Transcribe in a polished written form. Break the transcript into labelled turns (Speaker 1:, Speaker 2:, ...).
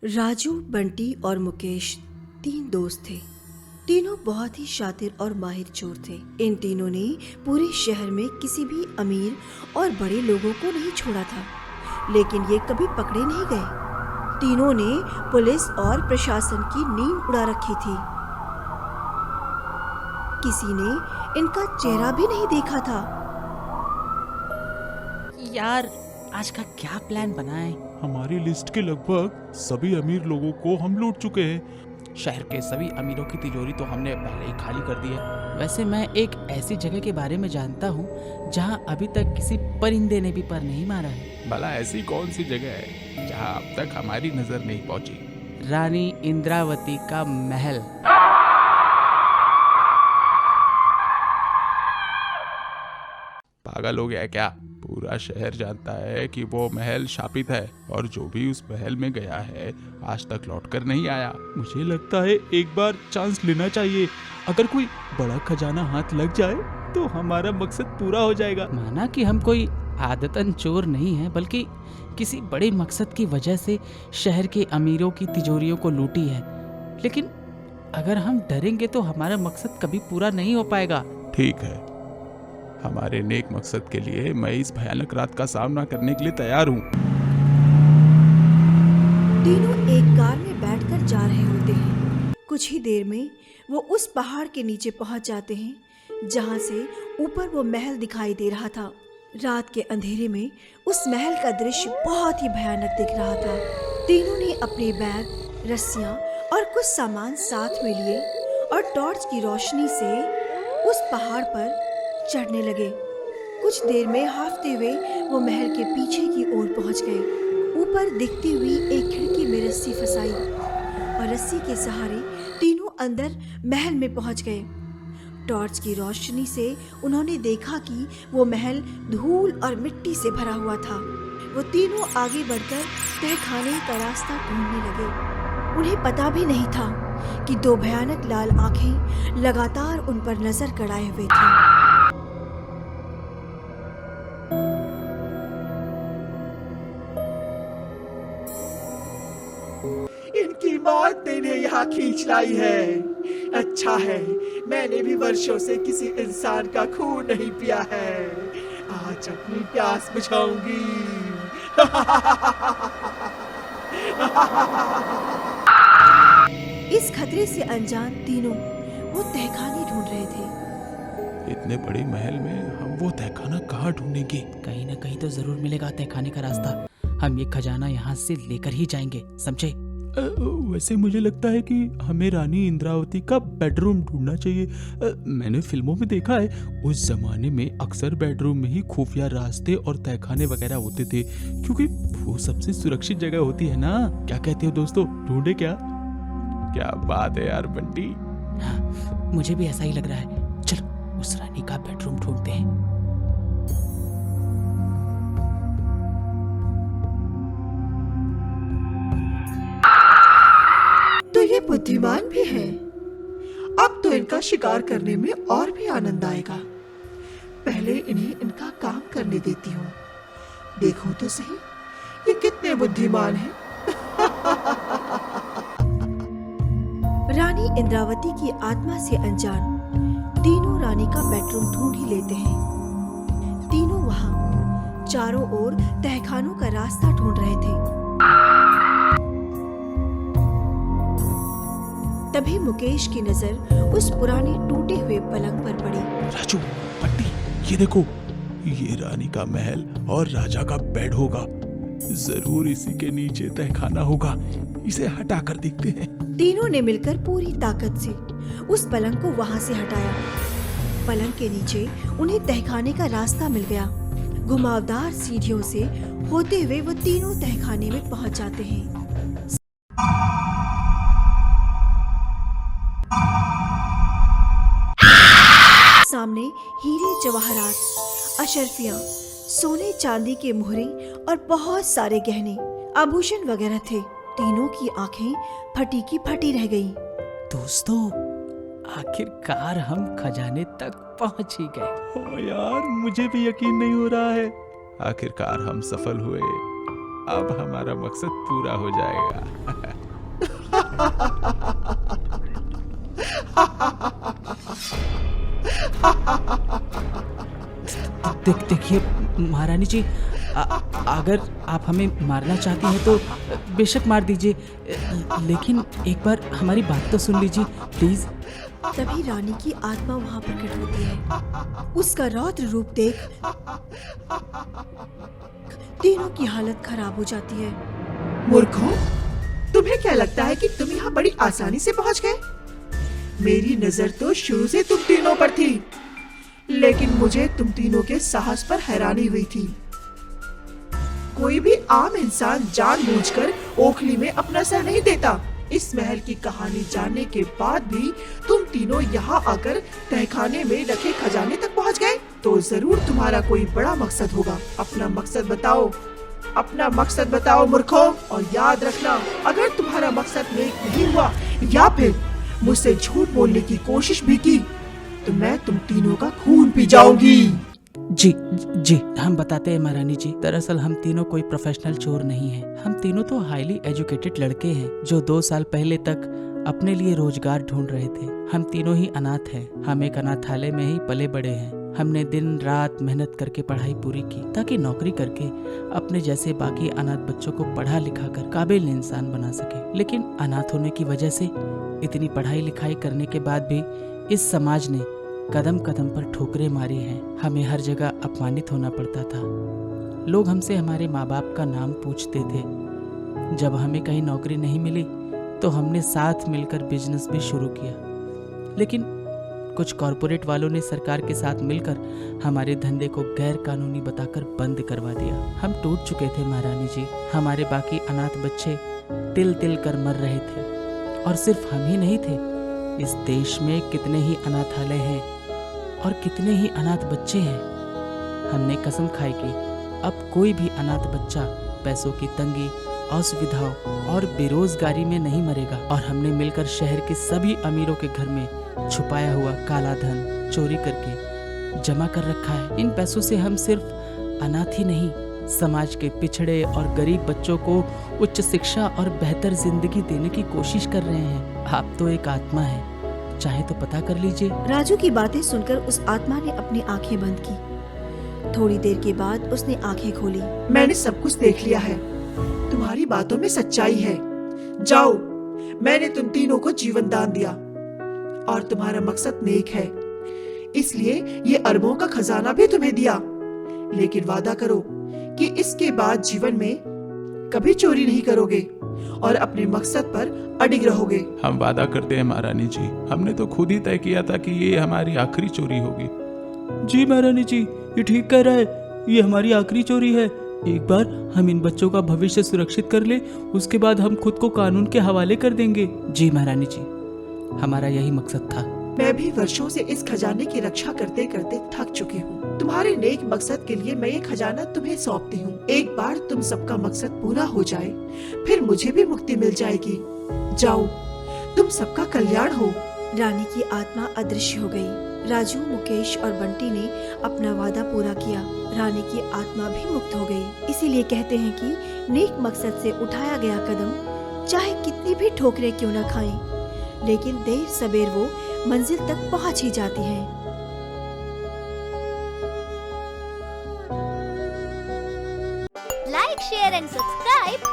Speaker 1: राजू, बंटी और मुकेश तीन दोस्त थे। तीनों बहुत ही शातिर और माहिर चोर थे। इन तीनों ने पूरे शहर में किसी भी अमीर और बड़े लोगों को नहीं छोड़ा था, लेकिन ये कभी पकड़े नहीं गए। तीनों ने पुलिस और प्रशासन की नींद उड़ा रखी थी। किसी ने इनका चेहरा भी नहीं देखा था।
Speaker 2: यार, आज का क्या प्लान बनाएं?
Speaker 3: हमारी लिस्ट के लगभग सभी अमीर लोगों को हम लूट चुके हैं।
Speaker 2: शहर के सभी अमीरों की तिजोरी तो हमने पहले ही खाली कर दी है। वैसे मैं एक ऐसी जगह के बारे में जानता हूँ जहाँ अभी तक किसी परिंदे ने भी पर नहीं मारा है।
Speaker 3: भला ऐसी कौन सी जगह है जहाँ अब तक हमारी नजर नहीं पहुँची?
Speaker 2: रानी इंद्रावती का महल।
Speaker 3: पागल हो गया है क्या? पूरा शहर जानता है कि वो महल शापित है और जो भी उस महल में गया है आज तक लौटकर नहीं आया। मुझे लगता है एक बार चांस लेना चाहिए। अगर कोई बड़ा खजाना हाथ लग जाए तो हमारा मकसद पूरा हो जाएगा।
Speaker 2: माना कि हम कोई आदतन चोर नहीं है, बल्कि किसी बड़े मकसद की वजह से शहर के अमीरों की तिजोरियों को लूटी है, लेकिन अगर हम डरेंगे तो हमारा मकसद कभी पूरा नहीं हो पाएगा।
Speaker 3: ठीक है, हमारे नेक मकसद के लिए मैं इस भयानक रात का सामना करने के लिए तैयार हूँ।
Speaker 1: तीनों एक कार में बैठकर जा रहे होते हैं। कुछ ही देर में वो उस पहाड़ के नीचे पहुंच जाते हैं जहां से ऊपर वो महल दिखाई दे रहा था। रात के अंधेरे में उस महल का दृश्य बहुत ही भयानक दिख रहा था। तीनों ने अपने बैग, रस्सियां और कुछ सामान साथ में लिए और टॉर्च की रोशनी से उस पहाड़ पर चढ़ने लगे। कुछ देर में हांफते हुए वो महल के पीछे की ओर पहुंच गए। ऊपर दिखती हुई एक खिड़की में रस्सी फंसाई और रस्सी के सहारे तीनों अंदर महल में पहुंच गए। टॉर्च की रोशनी से उन्होंने देखा कि वो महल धूल और मिट्टी से भरा हुआ था। वो तीनों आगे बढ़कर तहखाने का रास्ता ढूंढने लगे। उन्हें पता भी नहीं था कि दो भयानक लाल आंखें लगातार उन पर नजर गड़ाए हुए थी।
Speaker 4: इनकी मौत ने इन्हें यहाँ खींच लाई है। अच्छा है, मैंने भी वर्षों से किसी इंसान का खून नहीं पिया है। आज अपनी प्यास बुझाऊंगी।
Speaker 1: इस खतरे से अनजान तीनों वो तहखाने ढूंढ रहे थे।
Speaker 3: इतने बड़े महल में हम वो तहखाना कहाँ ढूंढेंगे?
Speaker 2: कहीं ना कहीं तो जरूर मिलेगा तहखाने का रास्ता। हम ये खजाना यहाँ से लेकर ही जाएंगे, समझे?
Speaker 3: वैसे मुझे लगता है कि हमें रानी इंद्रावती का बेडरूम ढूंढना चाहिए। मैंने फिल्मों में देखा है, उस जमाने में अक्सर बेडरूम में ही खुफिया रास्ते और तहखाने वगैरह होते थे, क्योंकि वो सबसे सुरक्षित जगह होती है ना। क्या कहते हो दोस्तों, ढूंढे क्या? क्या बात है यार बंटी।
Speaker 2: हाँ, मुझे भी ऐसा ही लग रहा है। चलो उस रानी का बेडरूम ढूंढते हैं।
Speaker 1: तो ये बुद्धिमान भी है।
Speaker 4: अब तो इनका शिकार करने में और भी आनंद आएगा। पहले इन्हें इनका काम करने देती हूँ। देखो तो सही, ये कितने बुद्धिमान हैं।
Speaker 1: रानी इंद्रावती की आत्मा से अनजान तीनों रानी का बेडरूम ढूंढ ही लेते हैं। तीनों वहां चारों ओर तहखानों का रास्ता ढूंढ रहे थे। तभी मुकेश की नजर उस पुराने टूटे हुए पलंग पर पड़ी।
Speaker 3: राजू, बंटी, ये देखो, ये रानी का महल और राजा का बेड होगा। जरूर इसी के नीचे तहखाना होगा। इसे हटा कर देखते हैं।
Speaker 1: तीनों ने मिलकर पूरी ताकत से उस पलंग को वहां से हटाया। पलंग के नीचे उन्हें तहखाने का रास्ता मिल गया। घुमावदार सीढ़ियों से होते हुए वो तीनों तहखाने में पहुंच जाते हैं। सामने हीरे जवाहरात, अशर्फियां, सोने चांदी के मोहरे और बहुत सारे गहने आभूषण वगैरह थे। तीनों की आंखें फटी की फटी रह गईं।
Speaker 2: दोस्तों, आखिरकार हम खजाने तक पहुंच ही गए।
Speaker 3: ओ यार, मुझे भी यकीन नहीं हो रहा है। आखिरकार हम सफल हुए। अब हमारा मकसद पूरा हो जाएगा।
Speaker 2: देखिए महारानी जी, अगर आप हमें मारना चाहती हैं तो बेशक मार दीजिए, लेकिन एक बार हमारी बात तो सुन लीजिए प्लीज।
Speaker 1: तभी रानी की आत्मा वहां प्रकट होती है। उसका रौद्र रूप देख तीनों की हालत खराब हो जाती है।
Speaker 4: मूर्खों, तुम्हें क्या लगता है कि तुम यहाँ बड़ी आसानी से पहुँच गए? मेरी नजर तो शुरू से तुम तीनों पर थी, लेकिन मुझे तुम तीनों के साहस पर हैरानी हुई थी। कोई भी आम इंसान जानबूझकर ओखली में अपना सर नहीं देता। इस महल की कहानी जानने के बाद भी तुम तीनों यहाँ आकर तहखाने में रखे खजाने तक पहुँच गए, तो जरूर तुम्हारा कोई बड़ा मकसद होगा। अपना मकसद बताओ, अपना मकसद बताओ मूर्खों। और याद रखना, अगर तुम्हारा मकसद नेक नहीं हुआ या फिर मुझसे झूठ बोलने की कोशिश भी की तो मैं तुम तीनों का खून पी जाऊंगी।
Speaker 2: जी हम बताते हैं महारानी जी। दरअसल हम तीनों कोई प्रोफेशनल चोर नहीं हैं। हम तीनों तो हाईली एजुकेटेड लड़के हैं जो 2 साल पहले तक अपने लिए रोजगार ढूंढ रहे थे। हम तीनों ही अनाथ हैं। हम एक अनाथालय में ही पले बड़े हैं। हमने दिन रात मेहनत करके पढ़ाई पूरी की ताकि नौकरी करके अपने जैसे बाकी अनाथ बच्चों को पढ़ा लिखा कर काबिल इंसान बना सके। लेकिन अनाथ होने की वजह से इतनी पढ़ाई लिखाई करने के बाद भी इस समाज ने कदम कदम पर ठोकरें मारी हैं। हमें हर जगह अपमानित होना पड़ता था। लोग हमसे हमारे माँ बाप का नाम पूछते थे। जब हमें कहीं नौकरी नहीं मिली तो हमने साथ मिलकर बिजनेस भी शुरू किया, लेकिन कुछ कॉरपोरेट वालों ने सरकार के साथ मिलकर हमारे धंधे को गैर कानूनी बताकर बंद करवा दिया। हम टूट चुके थे महारानी जी। हमारे बाकी अनाथ बच्चे तिल तिल कर मर रहे थे। और सिर्फ हम ही नहीं थे, इस देश में कितने ही अनाथालय हैं और कितने ही अनाथ बच्चे हैं। हमने कसम खाई कि अब कोई भी अनाथ बच्चा पैसों की तंगी, असुविधाओं और बेरोजगारी में नहीं मरेगा। और हमने मिलकर शहर के सभी अमीरों के घर में छुपाया हुआ काला धन चोरी करके जमा कर रखा है। इन पैसों से हम सिर्फ अनाथ ही नहीं, समाज के पिछड़े और गरीब बच्चों को उच्च शिक्षा और बेहतर जिंदगी देने की कोशिश कर रहे हैं। आप तो एक आत्मा है, चाहे तो पता कर लीजिए।
Speaker 1: राजू की बातें सुनकर उस आत्मा ने अपनी आंखें बंद की। थोड़ी देर के बाद उसने आंखें खोली।
Speaker 4: मैंने सब कुछ देख लिया है। तुम्हारी बातों में सच्चाई है। जाओ, मैंने तुम तीनों को जीवन दान दिया और तुम्हारा मकसद नेक है, इसलिए ये अरबों का खजाना भी तुम्हें दिया। लेकिन वादा करो कि इसके बाद जीवन में कभी चोरी नहीं करोगे और अपने मकसद पर अडिग रहोगे।
Speaker 3: हम वादा करते हैं महारानी जी। हमने तो खुद ही तय किया था कि ये हमारी आखिरी चोरी होगी। जी महारानी जी, ये ठीक कह रहा है। ये हमारी आखिरी चोरी है। एक बार हम इन बच्चों का भविष्य सुरक्षित कर ले, उसके बाद हम खुद को कानून के हवाले कर देंगे।
Speaker 2: जी महारानी जी, हमारा यही मकसद था।
Speaker 4: मैं भी वर्षों से इस खजाने की रक्षा करते करते थक चुकी हूँ। तुम्हारे नेक मकसद के लिए मैं ये खजाना तुम्हें सौंपती हूँ। एक बार तुम सबका मकसद पूरा हो जाए, फिर मुझे भी मुक्ति मिल जाएगी। जाओ, तुम सबका कल्याण हो।
Speaker 1: रानी की आत्मा अदृश्य हो गई। राजू, मुकेश और बंटी ने अपना वादा पूरा किया। रानी की आत्मा भी मुक्त हो गई। इसीलिए कहते हैं कि नेक मकसद से उठाया गया कदम चाहे कितनी भी ठोकरें क्यों न खाएं, लेकिन देर सबेर वो मंजिल तक पहुंच ही जाती है।
Speaker 5: Like, share and subscribe